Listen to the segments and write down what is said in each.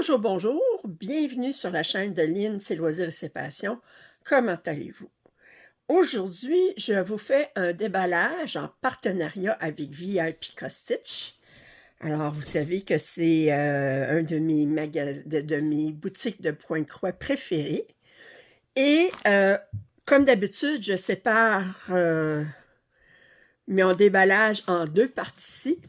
Bonjour, bonjour, bienvenue sur la chaîne de Lynn, ses loisirs et ses passions. Comment allez-vous? Aujourd'hui, je vous fais un déballage en partenariat avec VIP Costitch. Alors, vous savez que c'est un de mes boutiques de Pointe-Croix préférées. Et comme d'habitude, je sépare mon déballage en deux parties.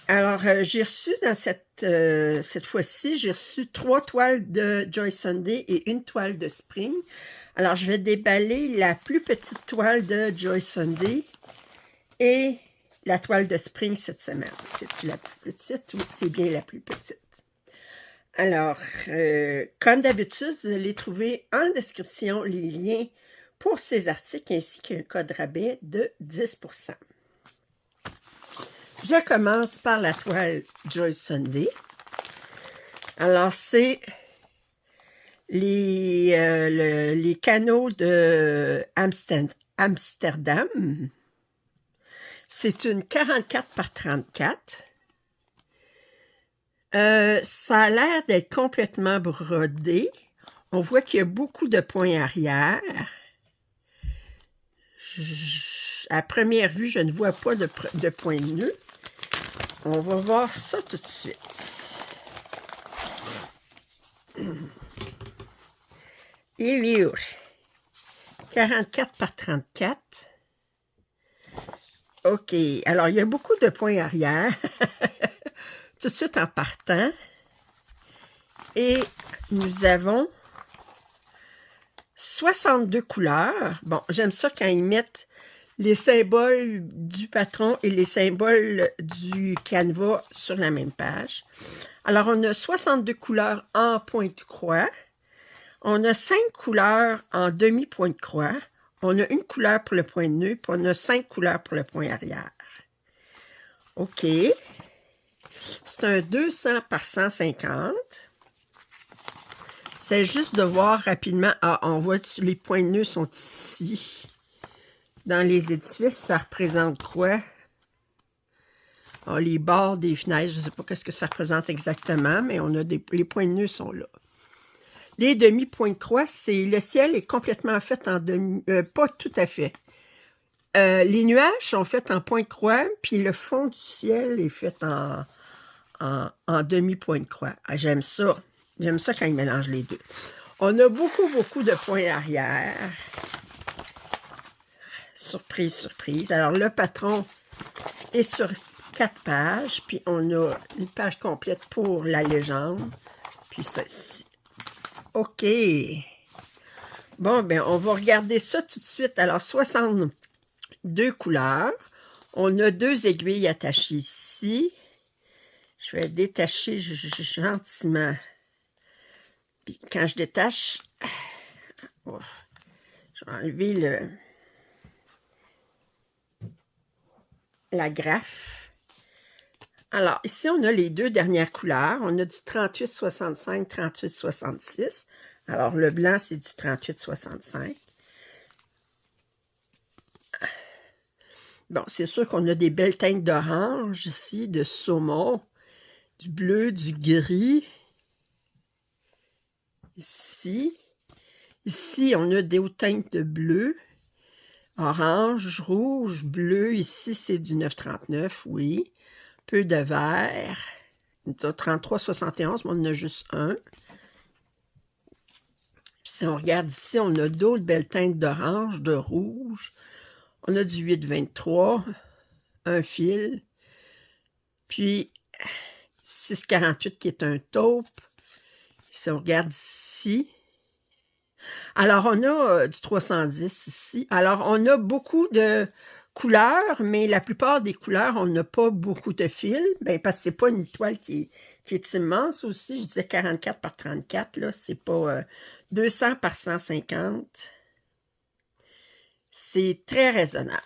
Alors, j'ai reçu dans cette fois-ci, j'ai reçu 3 toiles de Joy Sunday et une toile de Spring. Alors, je vais déballer la plus petite toile de Joy Sunday et la toile de Spring cette semaine. C'est-tu la plus petite? Oui, c'est bien la plus petite. Alors, comme d'habitude, vous allez trouver en description les liens pour ces articles ainsi qu'un code rabais de 10%. Je commence par la toile Joy Sunday. Alors, c'est les canaux de Amsterdam. C'est une 44 par 34. Ça a l'air d'être complètement brodé. On voit qu'il y a beaucoup de points arrière. À première vue, je ne vois pas de points nœuds. On va voir ça tout de suite. Il est où? 44 par 34. OK. Alors, il y a beaucoup de points arrière. Tout de suite en partant. Et nous avons 62 couleurs. Bon, j'aime ça quand ils mettent les symboles du patron et les symboles du canevas sur la même page. Alors, on a 62 couleurs en pointe-croix. On a 5 couleurs en demi-pointe-croix. On a une couleur pour le point de nœud, puis on a 5 couleurs pour le point arrière. OK. C'est un 200 par 150. C'est juste de voir rapidement. Ah, on voit que les points de nœud sont ici. Dans les édifices, ça représente quoi? Ah, les bords des fenêtres, je ne sais pas ce que ça représente exactement, mais on a les points de nœud sont là. Les demi-points de croix, c'est le ciel est complètement fait en demi... pas tout à fait. Les nuages sont faits en point de croix, puis le fond du ciel est fait en demi-point de croix. Ah, j'aime ça. J'aime ça quand ils mélangent les deux. On a beaucoup de points arrière. Surprise, surprise. Alors, le patron est sur 4 pages, puis on a une page complète pour la légende, puis ça ici. OK. Bon, ben, on va regarder ça tout de suite. Alors, 62 couleurs. On a 2 aiguilles attachées ici. Je vais détacher gentiment. Puis, quand je détache, oh, je vais enlever la graffe. Alors, ici, on a les 2 dernières couleurs. On a du 38-65, 38-66. Alors, le blanc, c'est du 38-65. Bon, c'est sûr qu'on a des belles teintes d'orange ici, de saumon, du bleu, du gris. Ici. Ici, on a des hautes teintes de bleu, orange, rouge, bleu. Ici, c'est du 9,39, oui. Peu de vert. 33,71, mais on en a juste un. Puis si on regarde ici, on a d'autres belles teintes d'orange, de rouge. On a du 8,23, un fil. Puis 6,48 qui est un taupe. Puis si on regarde ici. Alors, on a du 310 ici. Alors, on a beaucoup de couleurs, mais la plupart des couleurs, on n'a pas beaucoup de fils. Bien, parce que c'est pas une toile qui est immense aussi. Je disais 44 par 34, là. C'est pas 200 par 150. C'est très raisonnable.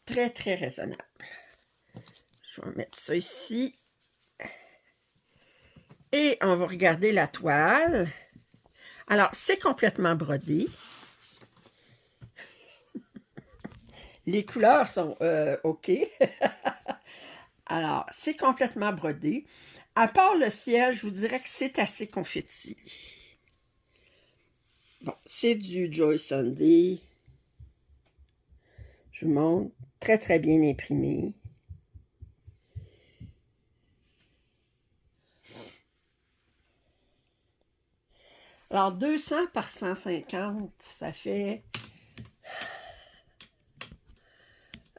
Très, très raisonnable. Je vais mettre ça ici. Et on va regarder la toile. Alors, c'est complètement brodé. Les couleurs sont OK. Alors, c'est complètement brodé. À part le ciel, je vous dirais que c'est assez confetti. Bon, c'est du Joy Sunday. Je vous montre. Très, très bien imprimé. Alors, 200 par 150, ça fait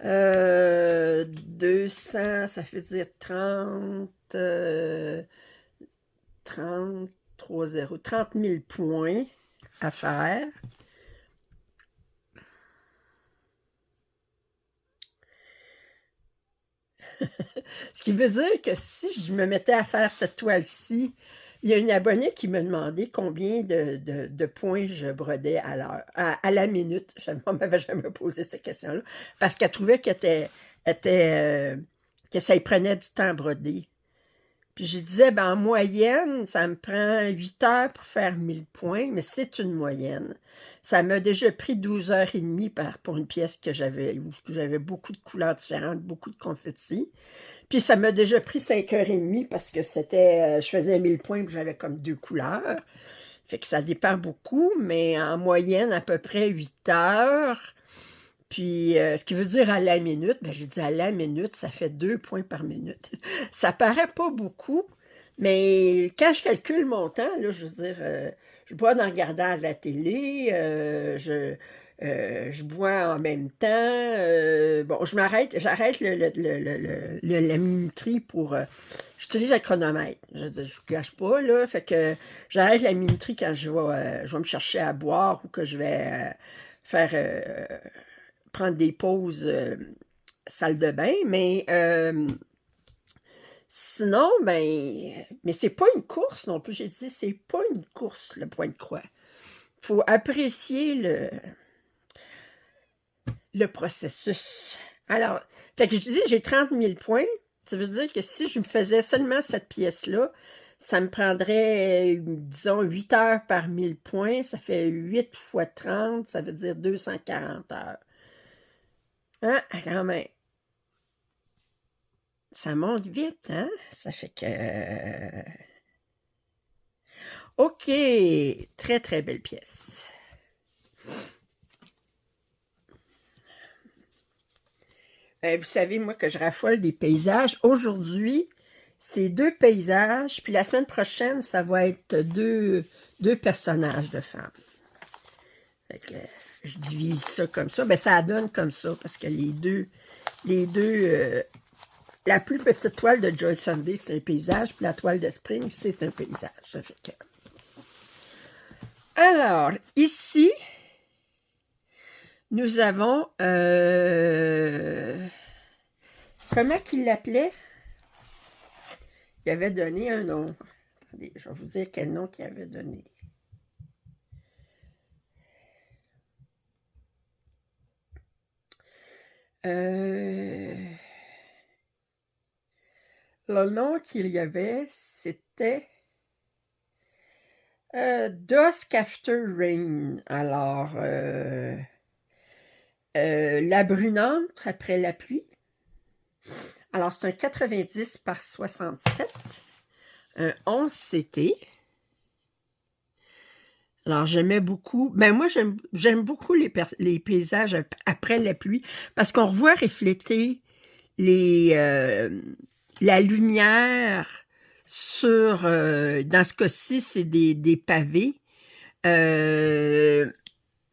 200, ça veut dire 30, 30 000 points à faire. Ce qui veut dire que si je me mettais à faire cette toile-ci, il y a une abonnée qui me demandait combien de points je brodais à l'heure, à la minute. On ne m'avait jamais posé cette question-là, parce qu'elle trouvait que ça y prenait du temps à broder. Puis je disais, ben, en moyenne, ça me prend 8 heures pour faire 1000 points, mais c'est une moyenne. Ça m'a déjà pris 12 heures et demie pour une pièce où j'avais beaucoup de couleurs différentes, beaucoup de confettis. Puis ça m'a déjà pris 5 heures et demie parce que je faisais 1000 points et j'avais comme 2 couleurs. Fait que ça dépend beaucoup, mais en moyenne, à peu près 8 heures. Puis, ce qui veut dire à la minute, ben, je dis à la minute, ça fait 2 points par minute. Ça paraît pas beaucoup, mais quand je calcule mon temps, là, je veux dire, je bois en regardant la télé, je bois en même temps. Bon, j'arrête la minuterie pour... j'utilise un chronomètre. Je veux dire, je vous cache pas, là, fait que j'arrête la minuterie quand je vais me chercher à boire ou que je vais prendre des pauses salle de bain, mais sinon, ben, mais c'est pas une course non plus. J'ai dit, c'est pas une course, le point de croix. Il faut apprécier le processus. Alors, fait que je dis, j'ai 30 000 points. Ça veut dire que si je me faisais seulement cette pièce-là, ça me prendrait, disons, 8 heures par 1000 points. Ça fait 8 fois 30, ça veut dire 240 heures. Hein, quand même. Ça monte vite, hein? Ça fait que... OK, très, très belle pièce. Vous savez, moi, que je raffole des paysages. Aujourd'hui, c'est 2 paysages, puis la semaine prochaine, ça va être deux personnages de femmes. Fait que je divise ça comme ça. Ben, ça donne comme ça, parce que la plus petite toile de Joy Sunday, c'est un paysage, puis la toile de Spring, c'est un paysage. Ça fait que... Alors, ici, nous avons... comment qu'il l'appelait? Il avait donné un nom. Attendez, je vais vous dire quel nom qu'il avait donné. Le nom qu'il y avait, c'était Dusk After Rain. Alors, la brunante après la pluie. Alors, c'est un 90 par 67, un 11 CT. Alors, j'aimais beaucoup. Ben, moi, j'aime beaucoup les paysages après la pluie parce qu'on revoit refléter la lumière sur, dans ce cas-ci, c'est des pavés. Je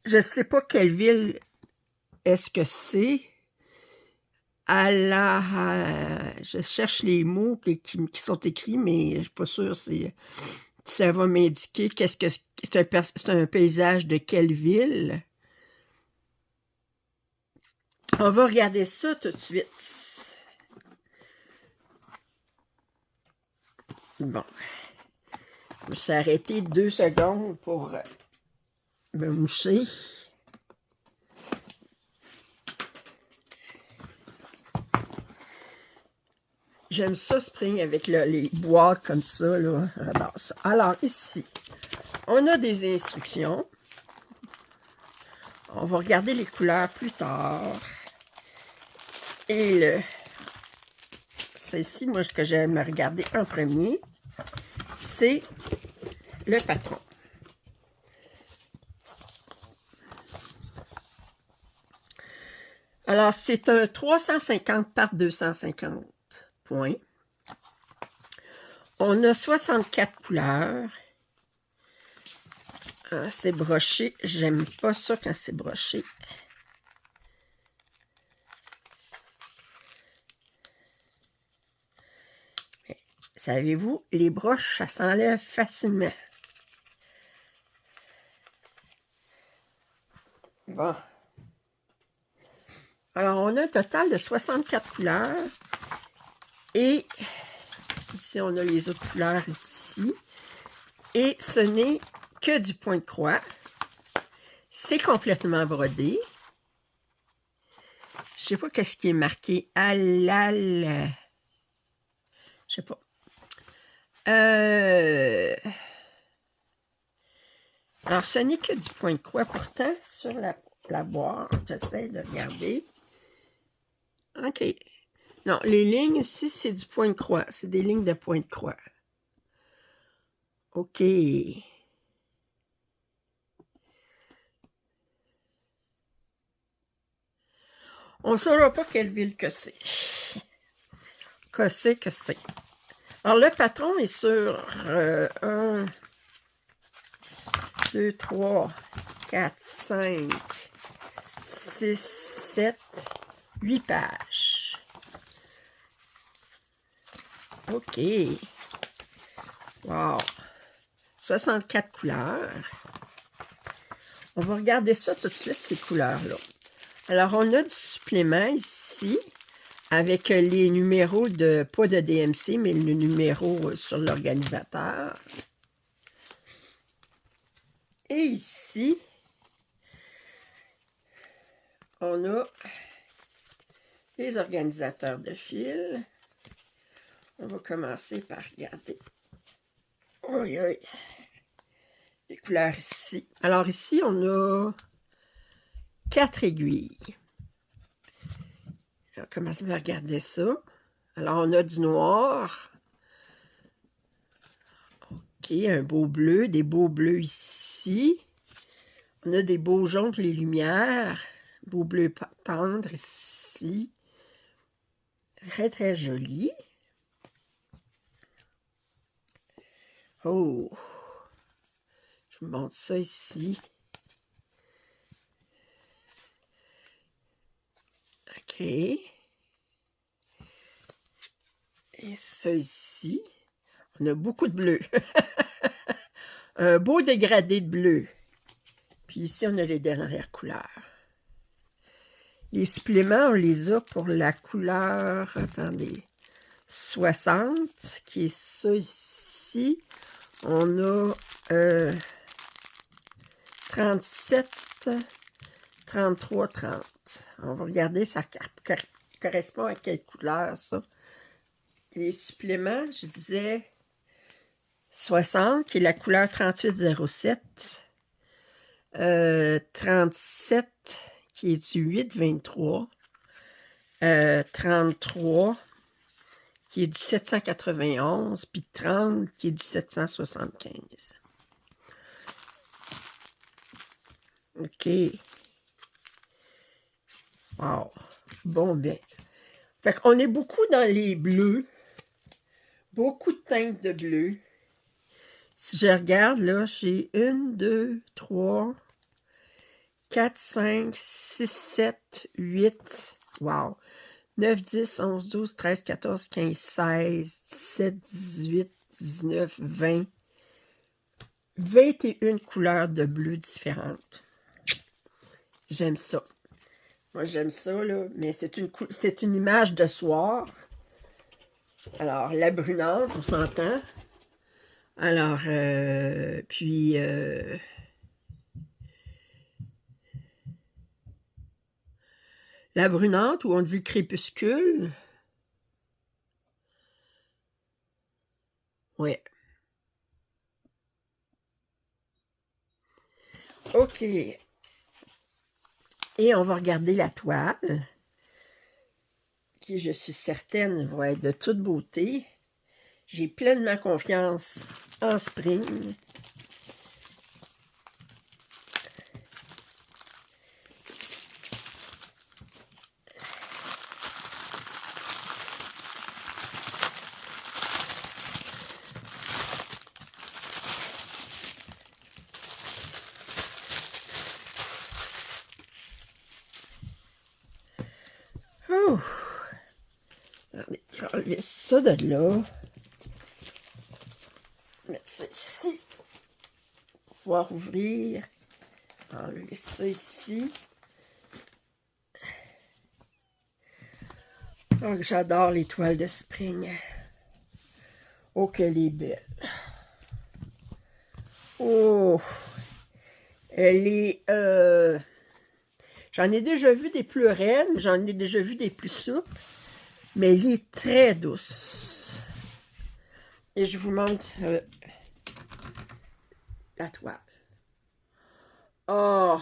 ne sais pas quelle ville est-ce que c'est. Je cherche les mots qui sont écrits, mais je ne suis pas sûre si ça va m'indiquer qu'est-ce que c'est un paysage de quelle ville. On va regarder ça tout de suite. Bon. Je me suis arrêté 2 secondes pour me moucher. J'aime ça, Spring, avec les boîtes comme ça, là. J'adore ça. Alors, ici, on a des instructions. On va regarder les couleurs plus tard. Et celle-ci, moi, que j'aime regarder en premier, c'est le patron. Alors, c'est un 350 par 250 points. On a 64 couleurs. C'est broché. J'aime pas ça quand c'est broché. Mais, savez-vous, les broches, ça s'enlève facilement. Bon. Alors, on a un total de 64 couleurs. Et ici, on a les autres couleurs ici. Et ce n'est que du point de croix. C'est complètement brodé. Je sais pas qu'est-ce qui est marqué. Alal. Je sais pas. Alors, ce n'est que du point de croix. Pourtant, sur la boîte, j'essaie de regarder. OK. Non, les lignes ici, c'est du point de croix. C'est des lignes de point de croix. OK. On ne saura pas quelle ville que c'est. Que c'est. Alors, le patron est sur 1, 2, 3, 4, 5, 6, 7, 8 pages. OK. Wow. 64 couleurs. On va regarder ça tout de suite, ces couleurs-là. Alors, on a du supplément ici, avec les numéros de, pas de DMC, mais le numéro sur l'organisateur. Et ici, on a les organisateurs de fil. On va commencer par regarder. Oui, oui. Les couleurs ici. Alors ici, on a 4 aiguilles. On va commencer par regarder ça. Alors, on a du noir. OK, un beau bleu, des beaux bleus ici. On a des beaux jaunes pour les lumières. Beau bleu tendre ici. Très, très joli. Oh! Je vous montre ça ici. OK. Et ça ici. On a beaucoup de bleu. Un beau dégradé de bleu. Puis ici, on a les dernières couleurs. Les suppléments, on les a pour la couleur, attendez, 60, qui est ça ici. On a 37, 33, 30. On va regarder, ça correspond à quelle couleur, ça. Les suppléments, je disais 60, qui est la couleur 3807. 37, qui est du 823. 33, qui est du 791. Puis 30, qui est du 775. OK. Wow. Bon, bien. Fait qu'on est beaucoup dans les bleus. Beaucoup de teintes de bleu. Si je regarde, là, j'ai 1, 2, 3, 4, 5, 6, 7, 8. Wow. 9, 10, 11, 12, 13, 14, 15, 16, 17, 18, 19, 20. 21 couleurs de bleu différentes. J'aime ça. Moi, j'aime ça, là. Mais c'est une image de soir. Alors, la brunante, on s'entend. Alors, puis... la brunante, où on dit le crépuscule. Ouais. OK. Et on va regarder la toile, qui, je suis certaine, vont être de toute beauté. J'ai pleinement confiance en Spring. Oh! Attendez, je vais enlever ça de là. Mettre ça ici. Pour pouvoir ouvrir. Enlever ça ici. Oh, j'adore les toiles de Spring. Oh, qu'elle est belle. Oh! Elle est... J'en ai déjà vu des plus raides, j'en ai déjà vu des plus souples, mais elle est très douce. Et je vous montre la toile. Oh!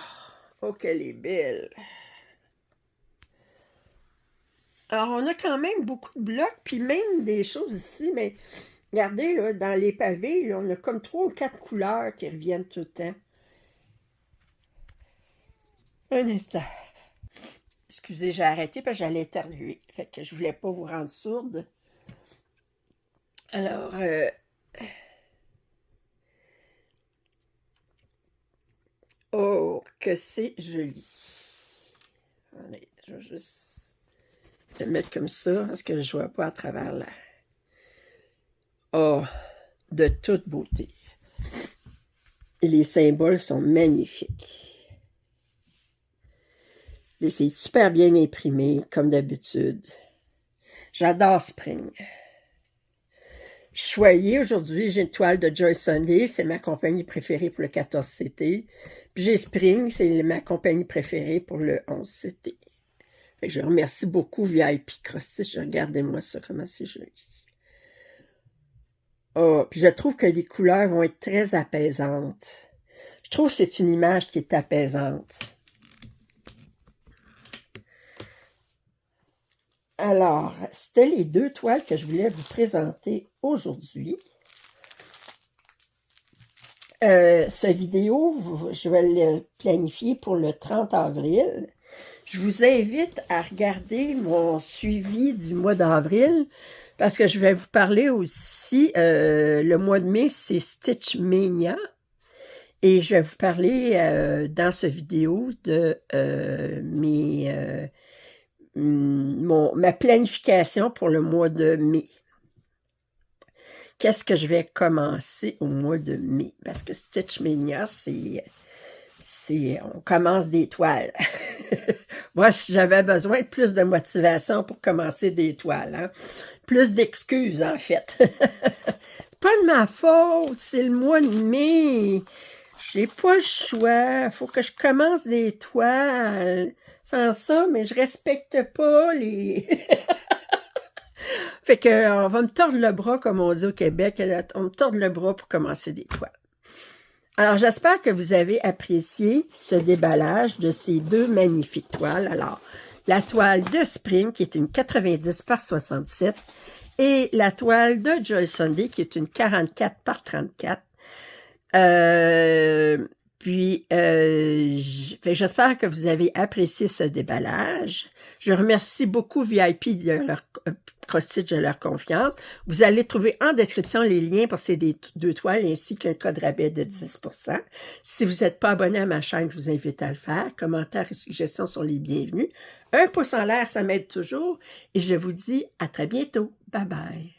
Oh, qu'elle est belle! Alors, on a quand même beaucoup de blocs, puis même des choses ici, mais regardez, là, dans les pavés, là, on a comme 3 ou 4 couleurs qui reviennent tout le temps. Un instant. Excusez, j'ai arrêté parce que j'allais éternuer. Fait que je voulais pas vous rendre sourde. Alors, oh, que c'est joli. Allez, je vais juste le mettre comme ça parce que je vois pas à travers là. Oh, de toute beauté. Et les symboles sont magnifiques. C'est super bien imprimé, comme d'habitude. J'adore Spring. Choyé, aujourd'hui, j'ai une toile de Joy Sunday, c'est ma compagnie préférée pour le 14CT. Puis j'ai Spring, c'est ma compagnie préférée pour le 11CT. Fait que je remercie beaucoup VIP Cross-Stitch. Regardez-moi ça, comment c'est joli. Oh, puis je trouve que les couleurs vont être très apaisantes. Je trouve que c'est une image qui est apaisante. Alors, c'était les 2 toiles que je voulais vous présenter aujourd'hui. Ce vidéo, je vais le planifier pour le 30 avril. Je vous invite à regarder mon suivi du mois d'avril parce que je vais vous parler aussi, le mois de mai, c'est Stitch Mania. Et je vais vous parler dans ce vidéo de ma planification pour le mois de mai. Qu'est-ce que je vais commencer au mois de mai? Parce que Stitch Mania, on commence des toiles. Moi, si j'avais besoin de plus de motivation pour commencer des toiles, hein? Plus d'excuses, en fait. Pas de ma faute, c'est le mois de mai. J'ai pas le choix. Faut que je commence des toiles. Sans ça, mais je respecte pas les... Fait que on va me tordre le bras, comme on dit au Québec. On me tord le bras pour commencer des toiles. Alors, j'espère que vous avez apprécié ce déballage de ces 2 magnifiques toiles. Alors, la toile de Spring, qui est une 90 par 67, et la toile de Joy Sunday, qui est une 44 par 34. J'espère que vous avez apprécié ce déballage. Je remercie beaucoup VIP de leur Cross-Stitch de leur confiance. Vous allez trouver en description les liens pour ces 2 toiles ainsi qu'un code rabais de 10%. Si vous n'êtes pas abonné à ma chaîne, je vous invite à le faire. Commentaires et suggestions sont les bienvenus. Un pouce en l'air, ça m'aide toujours. Et je vous dis à très bientôt. Bye bye.